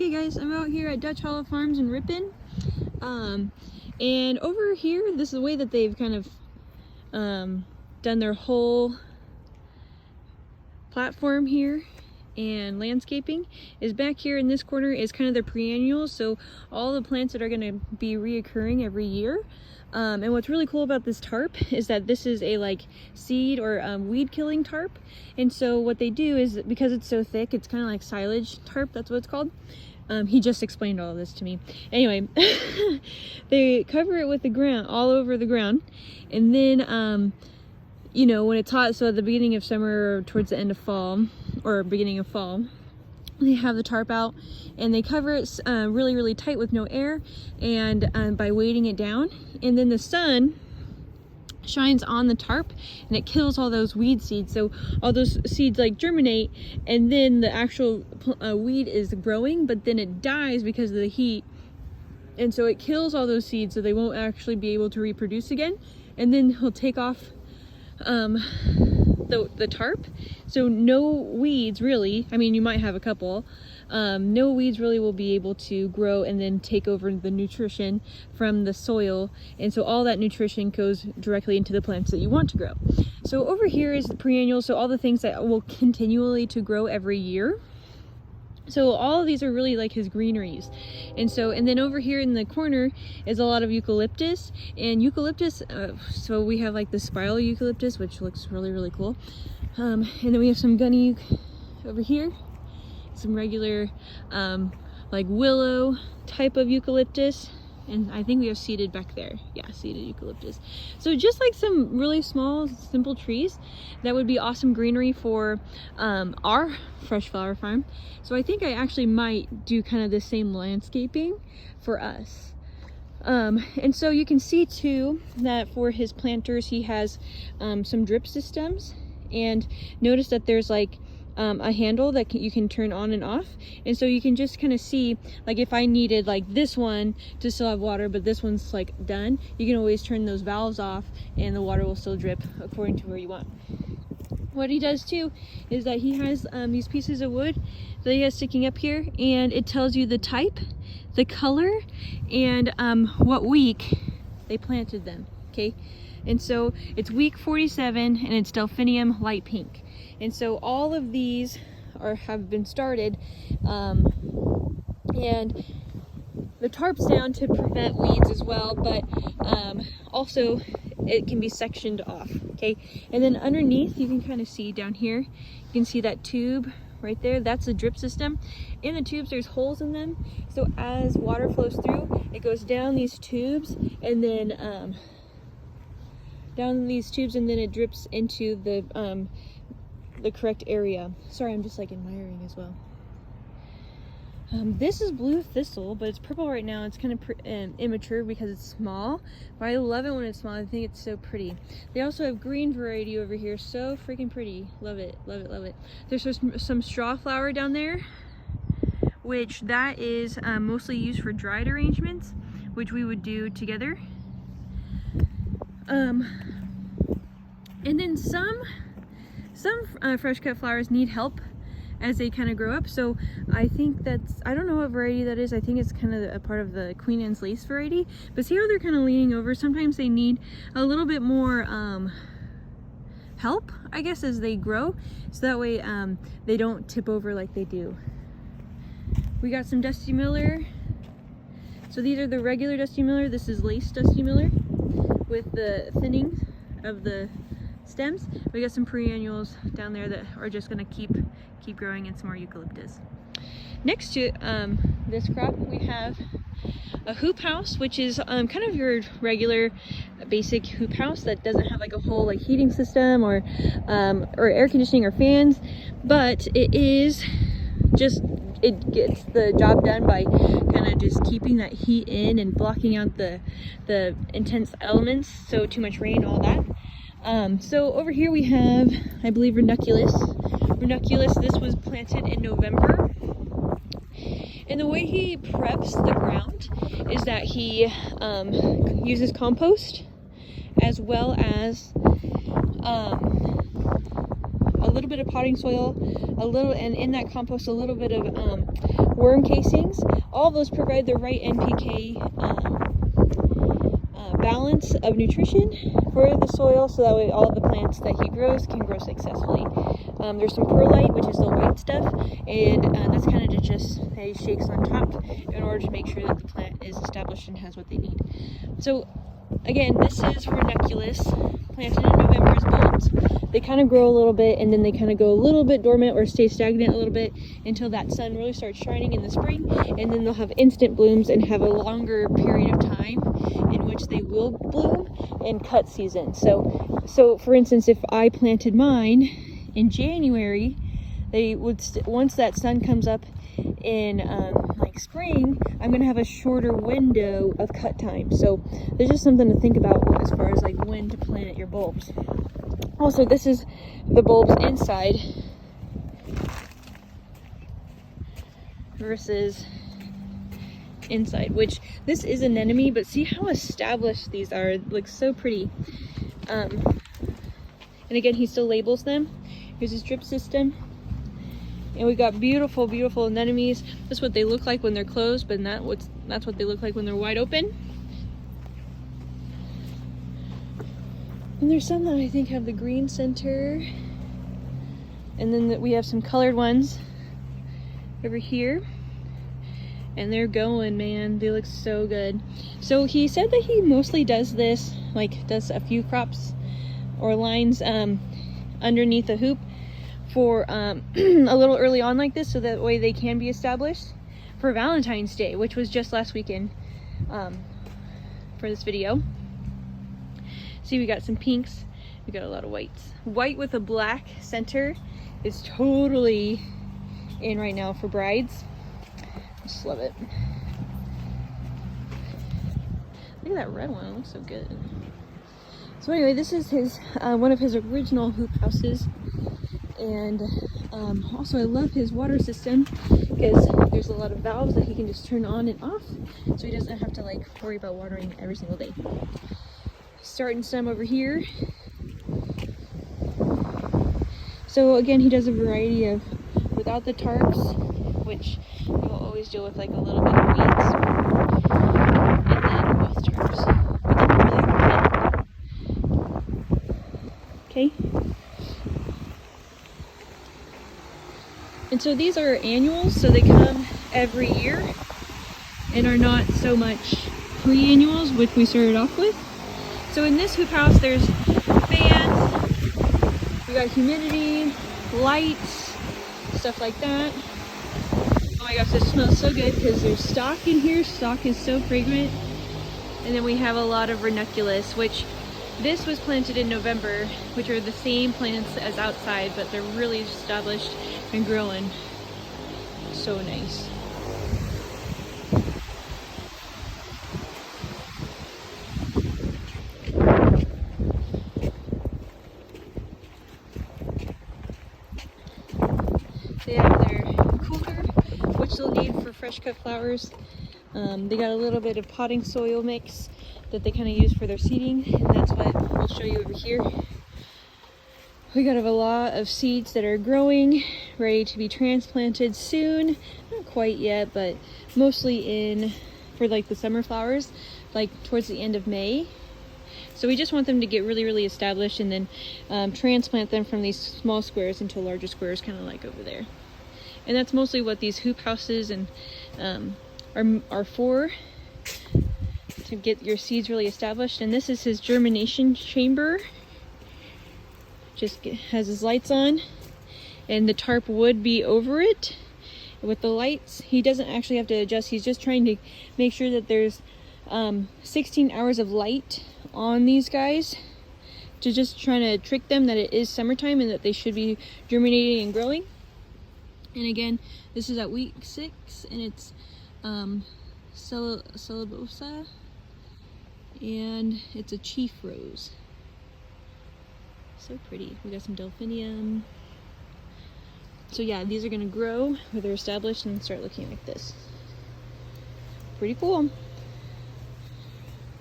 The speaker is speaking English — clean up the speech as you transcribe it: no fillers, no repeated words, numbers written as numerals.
Okay guys, I'm out here at Dutch Hollow Farms in Ripon. And over here, this is the way that they've kind of done their whole platform here, and landscaping is back here in this corner is kind of the perennials, so all the plants that are going to be reoccurring every year. And what's really cool about this tarp is that this is a like seed or weed killing tarp. And so what they do is, because it's so thick, it's kind of like silage tarp, that's what it's called. He just explained all of this to me. Anyway, they cover it with the ground, all over the ground. And then, you know, when it's hot, so at the beginning of summer or towards the end of fall or beginning of fall, they have the tarp out and they cover it really, really tight with no air, and by weighting it down. And then the sun shines on the tarp and it kills all those weed seeds, so all those seeds like germinate, and then the actual weed is growing, but then it dies because of the heat, and so it kills all those seeds, so they won't actually be able to reproduce again. And then he'll take off the tarp, so no weeds really, I mean you might have a couple, no weeds really will be able to grow and then take over the nutrition from the soil, and so all that nutrition goes directly into the plants that you want to grow. So over here is the perennials, so all the things that will continually to grow every year. So all of these are really like his greeneries. And then over here in the corner is a lot of eucalyptus, and eucalyptus, so we have like the spiral eucalyptus, which looks really, really cool. And then we have some gunny over here, some regular like willow type of eucalyptus, and I think we have seeded back there. Yeah, seeded eucalyptus. So just like some really small, simple trees that would be awesome greenery for our fresh flower farm. So I think I actually might do kind of the same landscaping for us. And so you can see too that for his planters he has some drip systems, and notice that there's like a handle that you can turn on and off, and so you can just kind of see, like if I needed like this one to still have water but this one's like done, you can always turn those valves off and the water will still drip according to where you want. What he does too is that he has these pieces of wood that he has sticking up here, and it tells you the type, the color, and what week they planted them. Okay, and so it's week 47 and it's delphinium light pink. And so all of these have been started, and the tarp's down to prevent weeds as well, but also it can be sectioned off. Okay, and then underneath you can kind of see down here, you can see that tube right there, that's the drip system. In the tubes there's holes in them, so as water flows through, it goes down these tubes and then it drips into the correct area. Sorry, I'm just like admiring as well. This is blue thistle, but it's purple right now. It's kind of immature because it's small, but I love it when it's small. I think it's so pretty. They also have green variety over here, so freaking pretty. Love it, love it, love it. There's some straw flower down there, which that is mostly used for dried arrangements, which we would do together. And then some fresh cut flowers need help as they kind of grow up, so I think I don't know what variety that is. I think it's kind of a part of the Queen Anne's Lace variety, but see how they're kind of leaning over? Sometimes they need a little bit more help, I guess, as they grow, so that way they don't tip over like they do. We got some Dusty Miller. So these are the regular Dusty Miller. This is Lace Dusty Miller with the thinning of the stems. We got some perennials down there that are just going to keep growing, and some more eucalyptus. Next to this crop we have a hoop house, which is kind of your regular basic hoop house that doesn't have like a whole like heating system or air conditioning or fans, but it is just, it gets the job done by kind of just keeping that heat in and blocking out the intense elements, so too much rain, all that. So over here we have, I believe, ranunculus. This was planted in November. And the way he preps the ground is that he uses compost as well as a little bit of potting soil, and in that compost a little bit of worm casings. All of those provide the right NPK balance of nutrition for the soil, so that way all the plants that he grows can grow successfully. There's some perlite, which is the white stuff, and that's kind of just that he shakes on top in order to make sure that the plant is established and has what they need. So again, this is ranunculus, planted in November's bulbs. They kind of grow a little bit, and then they kind of go a little bit dormant or stay stagnant a little bit until that sun really starts shining in the spring, and then they'll have instant blooms and have a longer period of time in which they will bloom in cut season. So for instance, if I planted mine in January, they would once that sun comes up in like spring, I'm gonna have a shorter window of cut time. So there's just something to think about as far as like when to plant your bulbs. Also, this is the bulbs inside versus inside, which this is an anemone, but see how established these are. It looks so pretty. And again, he still labels them. Here's his drip system. And we got beautiful, beautiful anemones. That's what they look like when they're closed, but that's what they look like when they're wide open. And there's some that I think have the green center. And then we have some colored ones over here. And they're going, man. They look so good. So he said that he mostly does this, like does a few crops or lines underneath a hoop for a little early on like this, so that way they can be established for Valentine's Day, which was just last weekend for this video. See, we got some pinks, we got a lot of whites. White with a black center is totally in right now for brides. Just love it. Look at that red one, it looks so good. So anyway, this is his one of his original hoop houses. And also I love his water system because there's a lot of valves that he can just turn on and off, so he doesn't have to like worry about watering every single day. Starting some over here. So again, he does a variety of without the tarps, which you'll always deal with like a little bit of weeds, and then with tarps. Okay. And so these are annuals, so they come every year and are not so much pre-annuals, which we started off with. So in this hoop house, there's fans, we got humidity, lights, stuff like that. Oh my gosh, this smells so good because there's stock in here. Stock is so fragrant. And then we have a lot of ranunculus, which this was planted in November, which are the same plants as outside, but they're really established and growing. So nice. They have their cooler, which they'll need for fresh cut flowers. They got a little bit of potting soil mix that they kind of use for their seeding, and that's what we'll show you over here. We got a lot of seeds that are growing, ready to be transplanted soon. Not quite yet, but mostly in for like the summer flowers, like towards the end of May. So we just want them to get really, really established, and then transplant them from these small squares into larger squares, kind of like over there. And that's mostly what these hoop houses and are for, to get your seeds really established. And this is his germination chamber. Just has his lights on, and the tarp would be over it with the lights. He doesn't actually have to adjust. He's just trying to make sure that there's 16 hours of light on these guys, to just trying to trick them that it is summertime and that they should be germinating and growing. And again, this is at week 6, and it's Celebosa, and it's a chief rose. So pretty. We got some delphinium. So yeah, these are going to grow where they're established and start looking like this. Pretty cool.